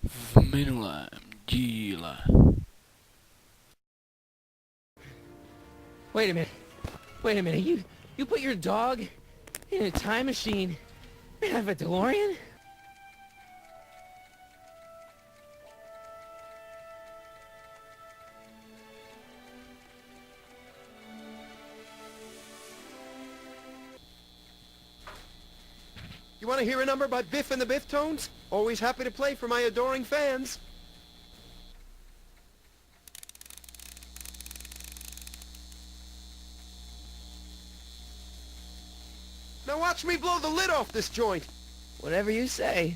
v minulém díle. Wait a minute, you put your dog in a time machine and have a DeLorean? You want to hear a number by Biff and the Biff Tones? Always happy to play for my adoring fans. Now watch me blow the lid off this joint. Whatever you say.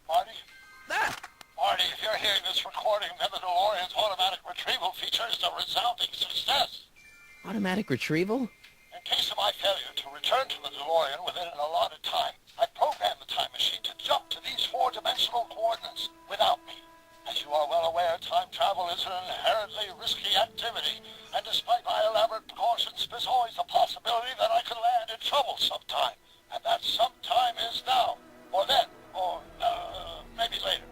Marty? Ah! Marty, if you're hearing this recording, then the DeLorean's automatic retrieval feature is a resounding success. Automatic retrieval? In case of my failure to return to the DeLorean within an allotted time, I programmed the time machine to jump to these four-dimensional coordinates without me. As you are well aware, time travel is an inherently risky activity, and despite my elaborate precautions, there's always a possibility that I could land in trouble sometime. And that sometime is now, or then, or maybe later.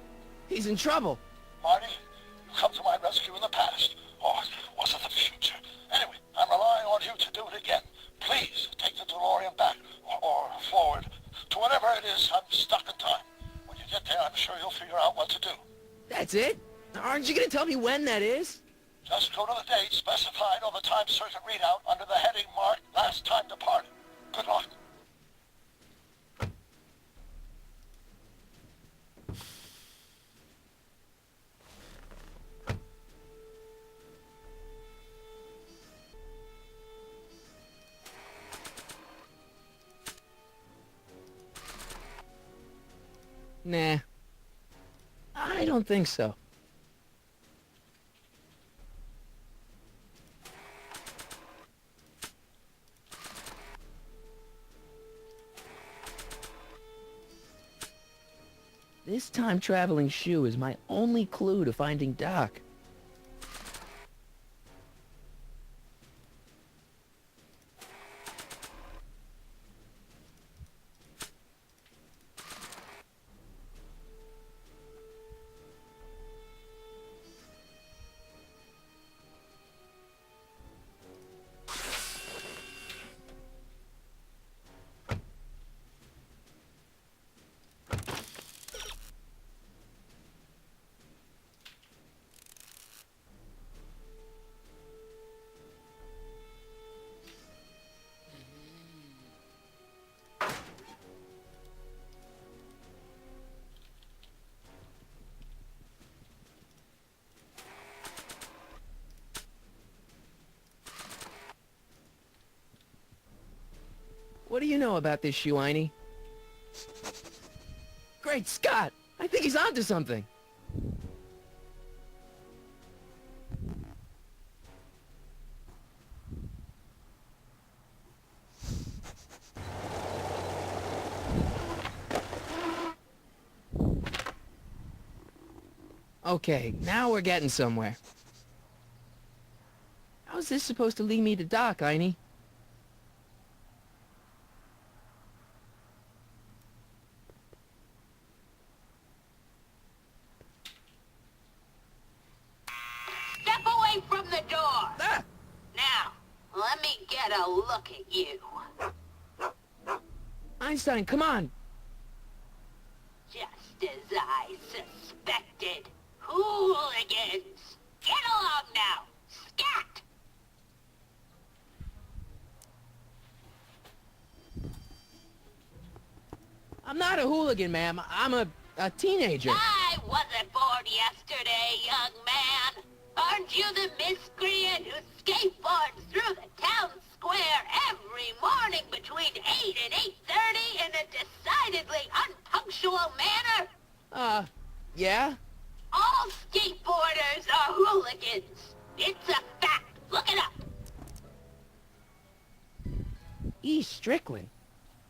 He's in trouble. Marty, you come to my rescue in the past, or was it the future? Anyway, I'm relying on you to do it again. Please take the DeLorean back, or forward, to whatever it is I'm stuck in time. When you get there, I'm sure you'll figure out what to do. That's it? Aren't you gonna tell me when that is? Just go to the date specified on the time circuit readout under the heading marked Last Time Departed. Good luck. Nah. I don't think so. This time-traveling shoe is my only clue to finding Doc. What do you know about this shoe, Einie? Great Scott! I think he's onto something! Okay, now we're getting somewhere. How's this supposed to lead me to Doc, Einie? Step away from the door! Ah! Now, let me get a look at you. Einstein, come on! Just as I suspected. Hooligans! Get along now! Scat! I'm not a hooligan, ma'am. I'm a teenager. I wasn't born yesterday, young man. Aren't you the miscreant who skateboards through the town square every morning between 8 and 8:30 in a decidedly unpunctual manner? Yeah? All skateboarders are hooligans. It's a fact. Look it up. E. Strickland.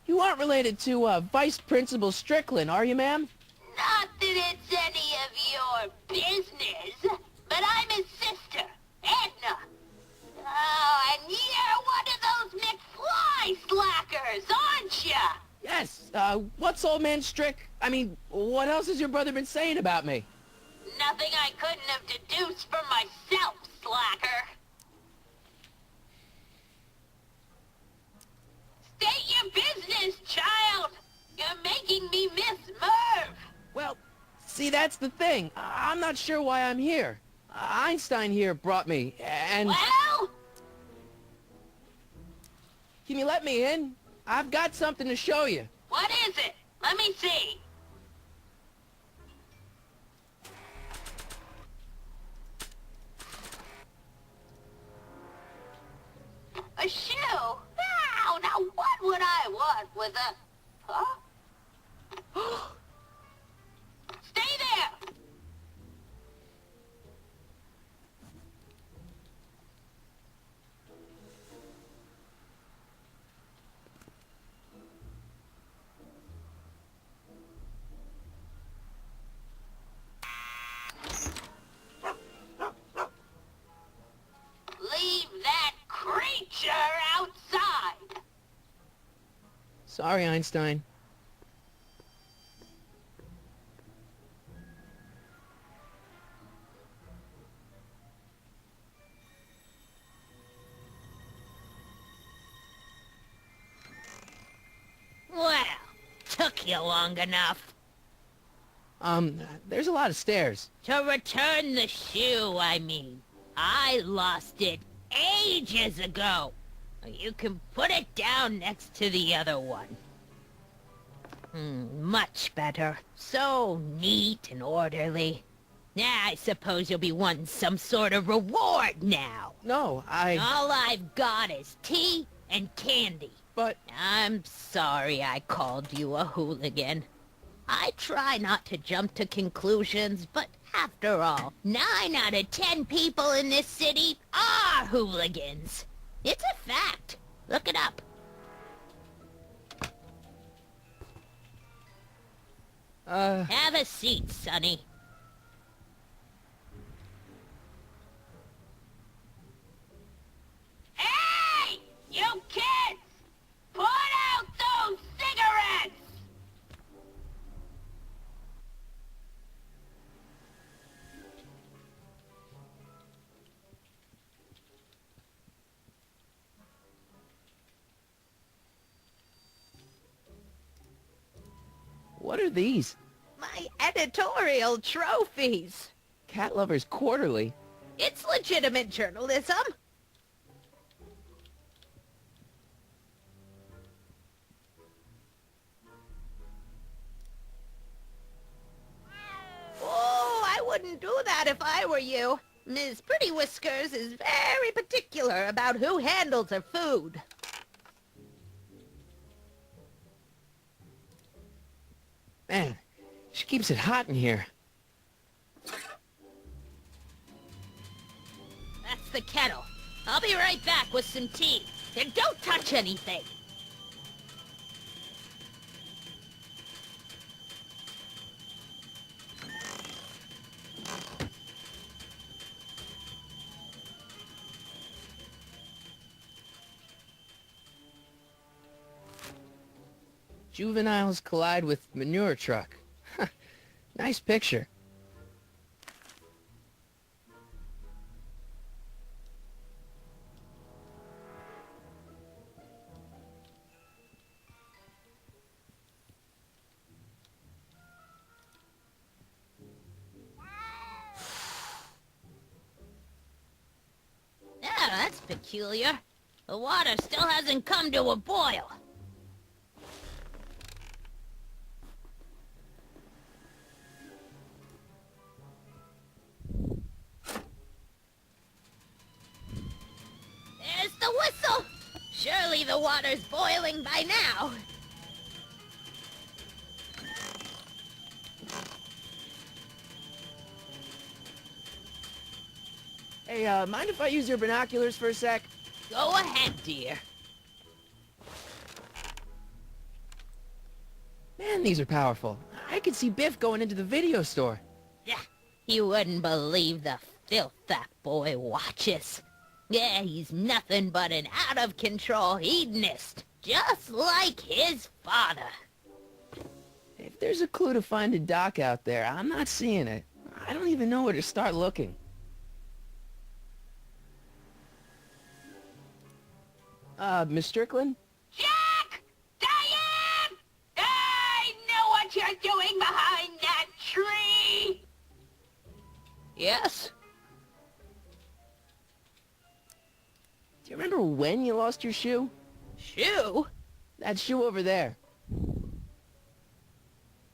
You aren't related to, Vice Principal Strickland, are you, ma'am? Not that it's any of your business, but I'm his sister, Edna. What's old man Strick? I mean, what else has your brother been saying about me? Nothing I couldn't have deduced from myself, slacker. State your business, child! You're making me miss Merv! Well, see, that's the thing. I'm not sure why I'm here. Einstein here brought me, and... Well? Can you let me in? I've got something to show you. What is it? Let me see. A shoe? Now what would I want with a... Huh? Stay there! Leave that creature outside! Sorry, Einstein. Well, took you long enough. There's a lot of stairs. To return the shoe, I mean. I lost it ages ago. You can put it down next to the other one. Much better. So neat and orderly. I suppose you'll be wanting some sort of reward now. No, All I've got is tea and candy. But... I'm sorry I called you a hooligan. I try not to jump to conclusions, but after all, 9 out of 10 people in this city are hooligans. It's a fact. Look it up. Have a seat, Sonny. Hey! You kids! Put out those cigarettes! what are these? My editorial trophies. Cat Lovers Quarterly? It's legitimate journalism. Oh, I wouldn't do that if I were you. Ms. Pretty Whiskers is very particular about who handles her food. Man, she keeps it hot in here. That's the kettle. I'll be right back with some tea. And don't touch anything. Juveniles collide with manure truck. Nice picture. Yeah, that's peculiar. The water still hasn't come to a boil. There's the whistle! Surely the water's boiling by now. Hey, mind if I use your binoculars for a sec? Go ahead, dear. Man, these are powerful. I could see Biff going into the video store. Yeah, you wouldn't believe the filth that boy watches. Yeah, he's nothing but an out-of-control hedonist, just like his father. If there's a clue to find a dock out there, I'm not seeing it. I don't even know where to start looking. Miss Strickland? Jack! Diane! I know what you're doing behind that tree! Yes? Do you remember when you lost your shoe? Shoe? That shoe over there.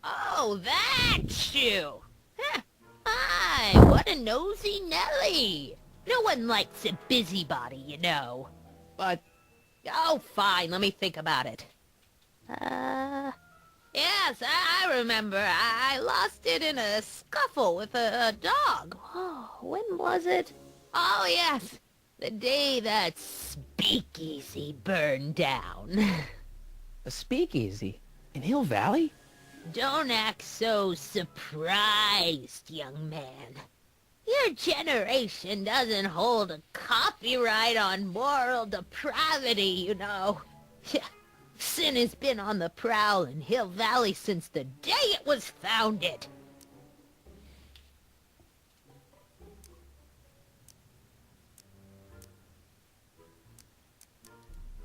Oh, that shoe! Huh. Hi, what a nosy Nelly! No one likes a busybody, you know. But Oh, fine, let me think about it. Yes, I remember. I lost it in a scuffle with a dog. Oh, when was it? Oh, yes, the day that speakeasy burned down. a speakeasy? In Hill Valley? Don't act so surprised, young man. Your generation doesn't hold a copyright on moral depravity, you know. Sin has been on the prowl in Hill Valley since the day it was founded.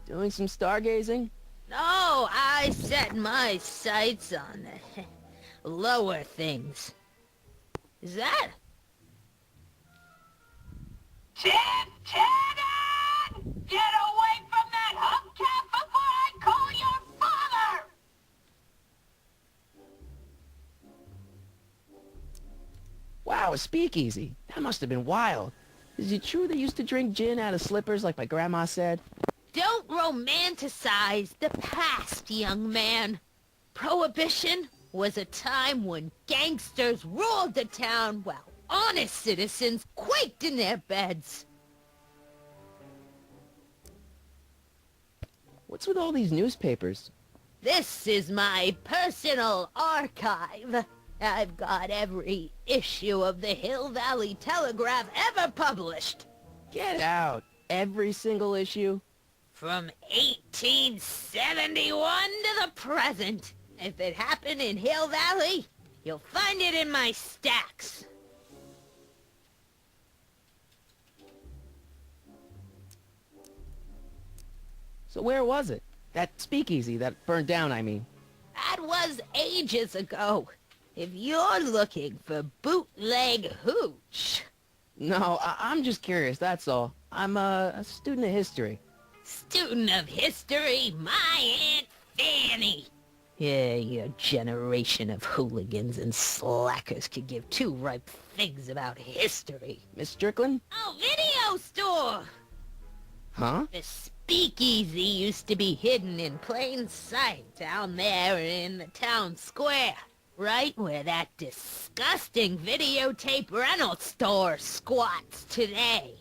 Doing some stargazing? No, I set my sights on the lower things. Is that? Lieutenant! Get away from that hubcap before I call your father! Wow, a speakeasy. That must have been wild. Is it true they used to drink gin out of slippers like my grandma said? Don't romanticize the past, young man. Prohibition was a time when gangsters ruled the town while honest citizens quaked in their beds. What's with all these newspapers? This is my personal archive. I've got every issue of the Hill Valley Telegraph ever published. Get out. Every single issue? From 1871 to the present. If it happened in Hill Valley, you'll find it in my stacks. So where was it? That speakeasy that burned down, I mean. That was ages ago. If you're looking for bootleg hooch. No, I'm just curious, that's all. I'm a student of history. Student of history, my Aunt Fanny. Yeah, your generation of hooligans and slackers could give two ripe figs about history. Miss Strickland? Oh, video store! Huh? The speakeasy used to be hidden in plain sight down there in the town square. Right where that disgusting videotape rental store squats today.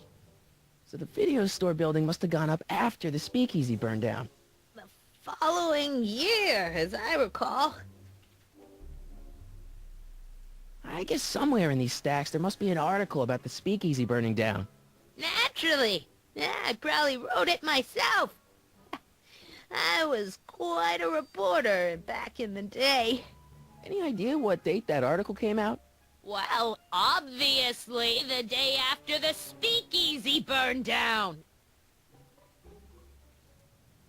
So the video store building must have gone up after the speakeasy burned down. The following year, as I recall. I guess somewhere in these stacks there must be an article about the speakeasy burning down. Naturally. Yeah, I probably wrote it myself. I was quite a reporter back in the day. Any idea what date that article came out? Well, obviously the day after the speakeasy burned down.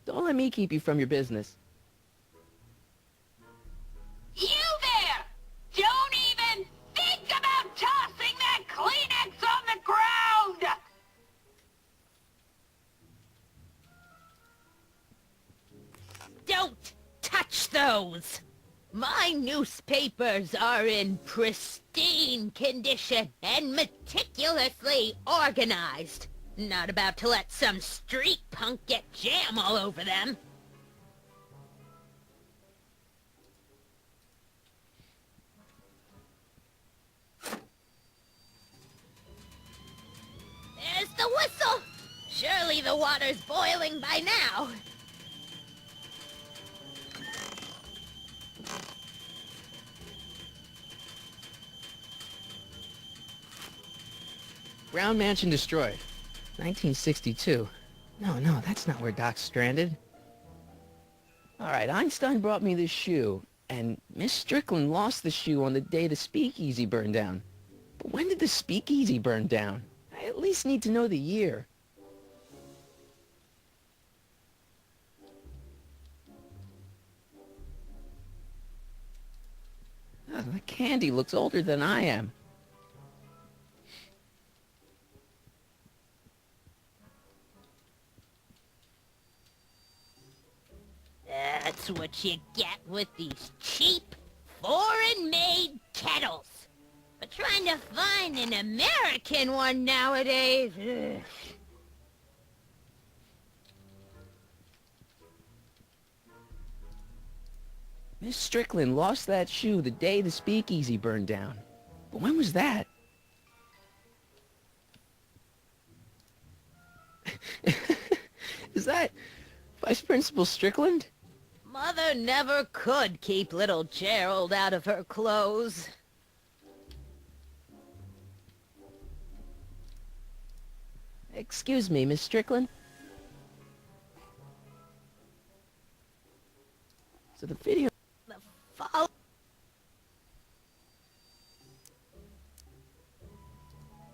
Don't let me keep you from your business. You there! Don't even think about tossing that Kleenex on the ground! Don't touch those! My newspapers are in pristine condition and meticulously organized. Not about to let some street punk get jam all over them. There's the whistle! Surely the water's boiling by now. Brown Mansion destroyed. 1962. No, that's not where Doc's stranded. Alright, Einstein brought me this shoe. And Miss Strickland lost the shoe on the day the speakeasy burned down. But when did the speakeasy burn down? I at least need to know the year. The candy looks older than I am. That's what you get with these cheap, foreign-made kettles. But trying to find an American one nowadays... ugh. Miss Strickland lost that shoe the day the speakeasy burned down. But when was that? Is that Vice Principal Strickland? Mother never could keep little Gerald out of her clothes. Excuse me, Miss Strickland? So the video... The fall...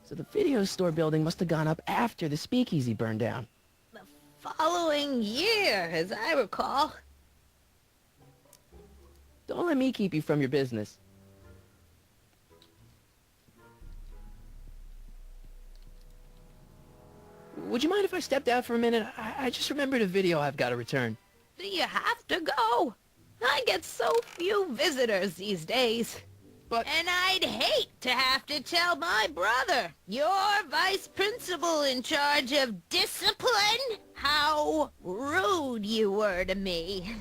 So the video store building must have gone up after the speakeasy burned down. The following year, as I recall. Don't let me keep you from your business. Would you mind if I stepped out for a minute? I just remembered a video I've got to return. Do you have to go? I get so few visitors these days. But... And I'd hate to have to tell my brother, your vice principal in charge of discipline, how rude you were to me.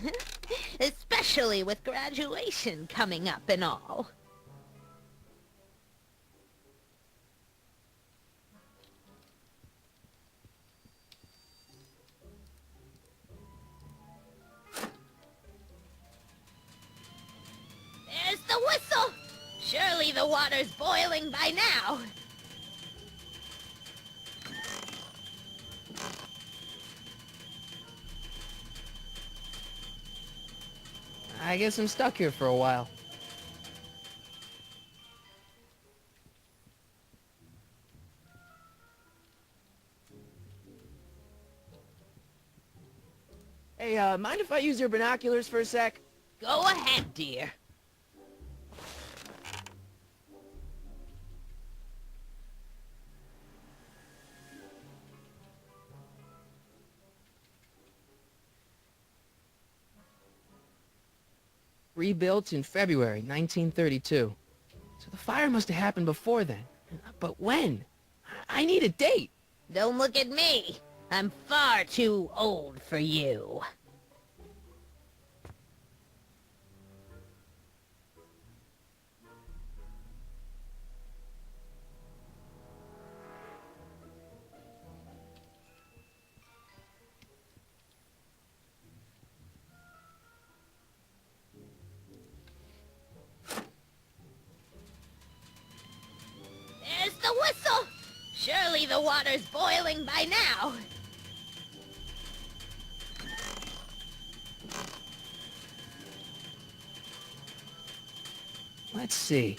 Especially with graduation coming up and all. There's the whistle! Surely the water's boiling by now. I guess I'm stuck here for a while. Hey, mind if I use your binoculars for a sec? Go ahead, dear. Rebuilt in February 1932. So the fire must have happened before then. But when? I need a date. Don't look at me. I'm far too old for you. There's the whistle! Surely the water's boiling by now. Let's see.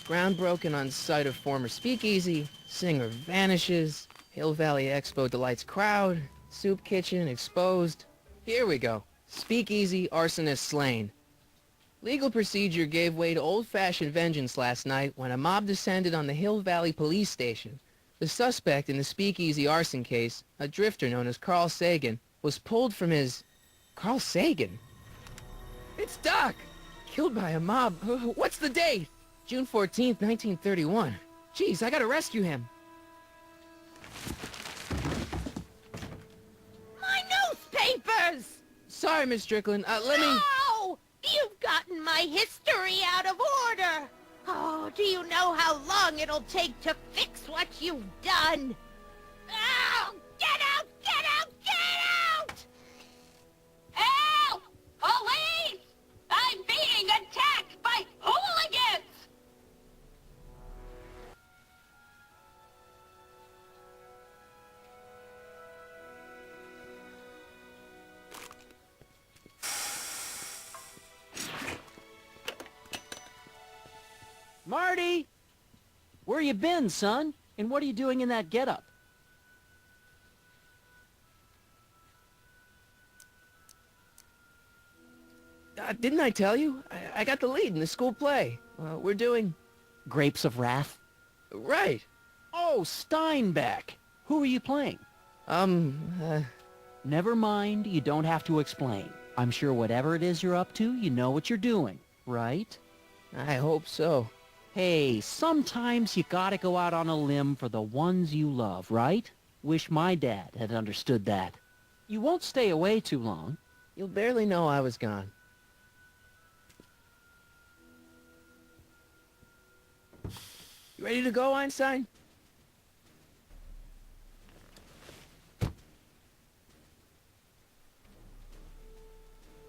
Ground broken on site of former speakeasy. Singer vanishes. Hill Valley Expo delights crowd. Soup kitchen exposed. Here we go. Speakeasy arsonist slain. Legal procedure gave way to old-fashioned vengeance last night when a mob descended on the Hill Valley police station. The suspect in the speakeasy arson case, a drifter known as Carl Sagan, was pulled from his... Carl Sagan? It's Doc! Killed by a mob. What's the date? June 14th, 1931. Jeez, I gotta rescue him. My newspapers! Sorry, Miss Strickland. Let me... No! You've gotten my history out of order! Oh, do you know how long it'll take to fix what you've done? Oh, get out! Get out! Get out! Help! Police! I'm being attacked by hooligans! Marty! Where you been, son? And what are you doing in that getup? Didn't I tell you? I got the lead in the school play. We're doing... Grapes of Wrath? Right. Oh, Steinbeck! Who are you playing? Never mind, you don't have to explain. I'm sure whatever it is you're up to, you know what you're doing, right? I hope so. Hey, sometimes you gotta go out on a limb for the ones you love, right? Wish my dad had understood that. You won't stay away too long. You'll barely know I was gone. You ready to go, Einstein?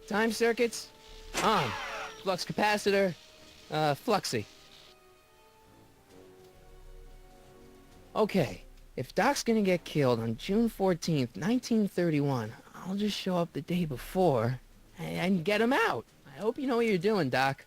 Time circuits, on. Flux capacitor, fluxy. Okay, if Doc's gonna get killed on June 14th, 1931, I'll just show up the day before and get him out. I hope you know what you're doing, Doc.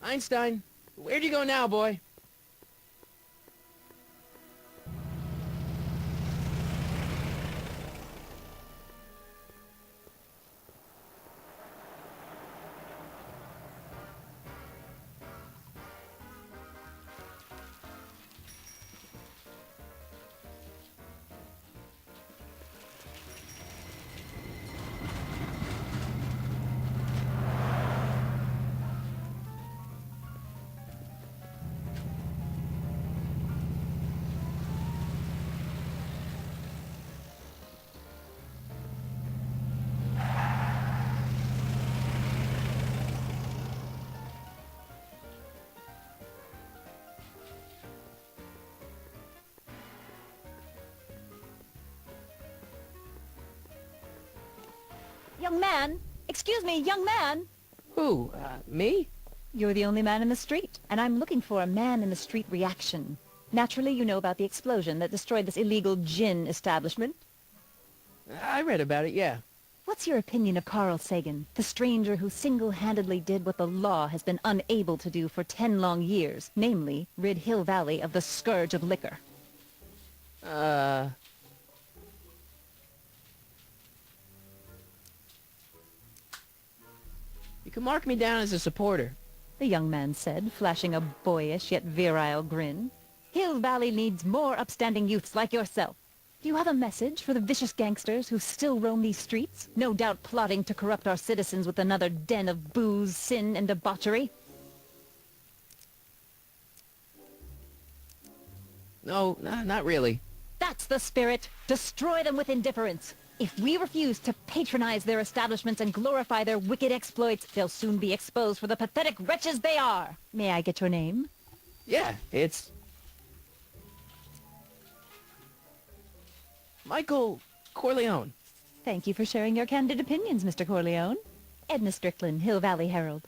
Einstein, where'd you go now, boy? Young man! Excuse me, young man! Who, me? You're the only man in the street, and I'm looking for a man-in-the-street reaction. Naturally, you know about the explosion that destroyed this illegal gin establishment. I read about it, yeah. What's your opinion of Carl Sagan, the stranger who single-handedly did what the law has been unable to do for 10 long years, namely, rid Hill Valley of the scourge of liquor? You can mark me down as a supporter. the young man said, flashing a boyish yet virile grin. Hill Valley needs more upstanding youths like yourself. Do you have a message for the vicious gangsters who still roam these streets, no doubt plotting to corrupt our citizens with another den of booze, sin, and debauchery? No, not really. That's the spirit. Destroy them with indifference. If we refuse to patronize their establishments and glorify their wicked exploits, they'll soon be exposed for the pathetic wretches they are. May I get your name? Yeah, it's... Michael Corleone. Thank you for sharing your candid opinions, Mr. Corleone. Edna Strickland, Hill Valley Herald.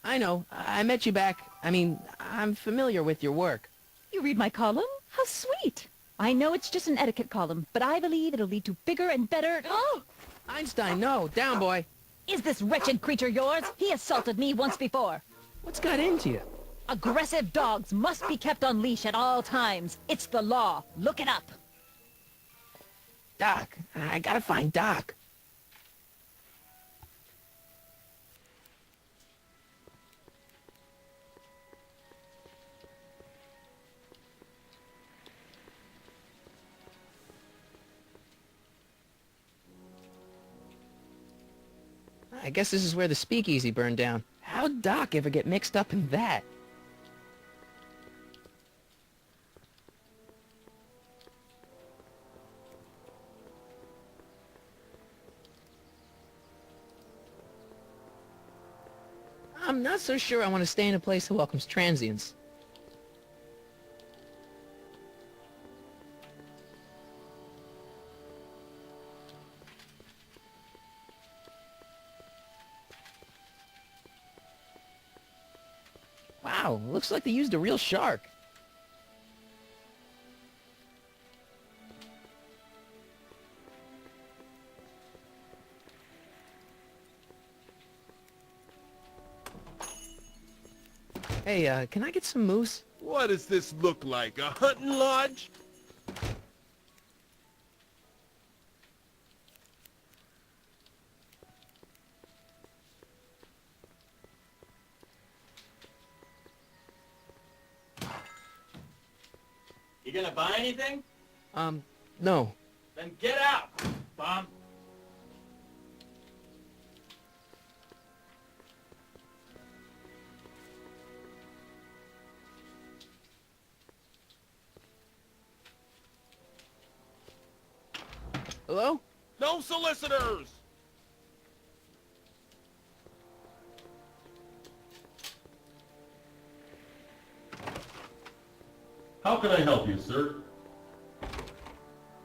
I know. I met you back. I mean, I'm familiar with your work. You read my column? How sweet! I know it's just an etiquette column, but I believe it'll lead to bigger and better... Oh! Einstein, no. Down, boy. Is this wretched creature yours? He assaulted me once before. What's got into you? Aggressive dogs must be kept on leash at all times. It's the law. Look it up. Doc. I gotta find Doc. I guess this is where the speakeasy burned down. How'd Doc ever get mixed up in that? I'm not so sure I want to stay in a place that welcomes transients. Wow, looks like they used a real shark. Hey, can I get some moose? What does this look like, a hunting lodge? You gonna buy anything? No. Then get out, bum. Hello? No solicitors! How can I help you, sir?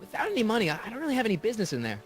Without any money, I don't really have any business in there.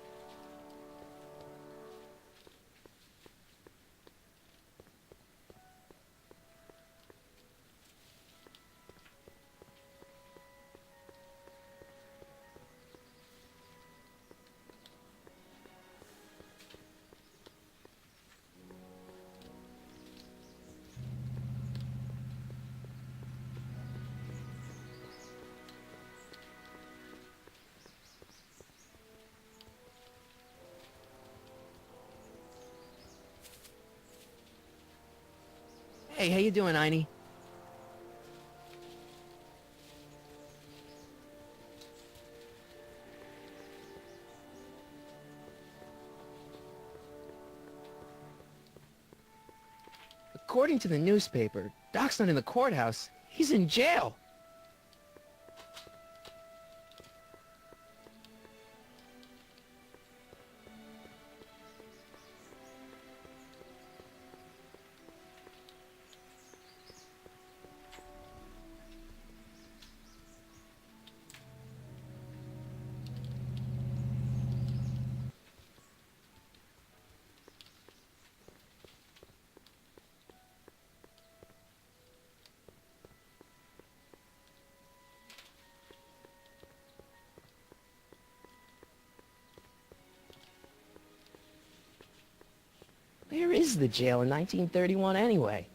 Hey, how you doing, Einie? According to the newspaper, Doc's not in the courthouse. He's in jail. Where is the jail in 1931 anyway?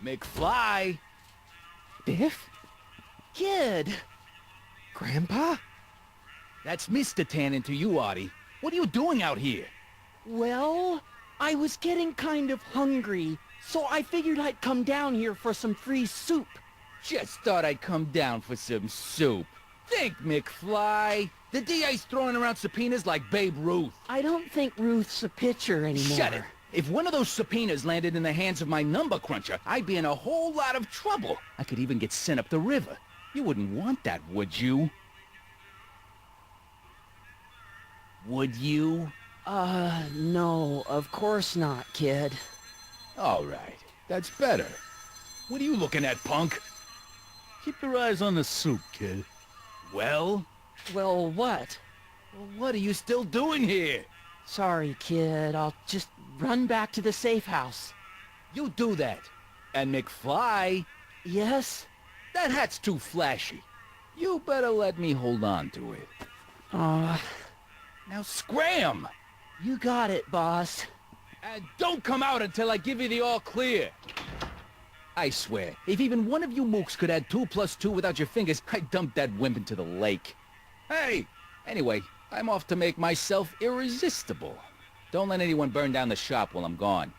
McFly! Biff? Kid! Grandpa? That's Mr. Tannen to you, Artie. What are you doing out here? Well, I was getting kind of hungry, so I figured I'd come down here for some free soup. Just thought I'd come down for some soup. Think, McFly. The DA's throwing around subpoenas like Babe Ruth. I don't think Ruth's a pitcher anymore. Shut it. If one of those subpoenas landed in the hands of my number cruncher, I'd be in a whole lot of trouble. I could even get sent up the river. You wouldn't want that, would you? Would you? No, of course not, kid. All right. That's better. What are you looking at, punk? Keep your eyes on the soup, kid. Well? Well, what? What are you still doing here? Sorry, kid. I'll just run back to the safe house. You do that. And McFly, Yes? that hat's too flashy. You better let me hold on to it. Now scram! You got it, boss. And don't come out until I give you the all clear. I swear, if even one of you mooks could add 2 + 2 without your fingers, I'd dump that wimp into the lake. Hey! Anyway, I'm off to make myself irresistible. Don't let anyone burn down the shop while I'm gone.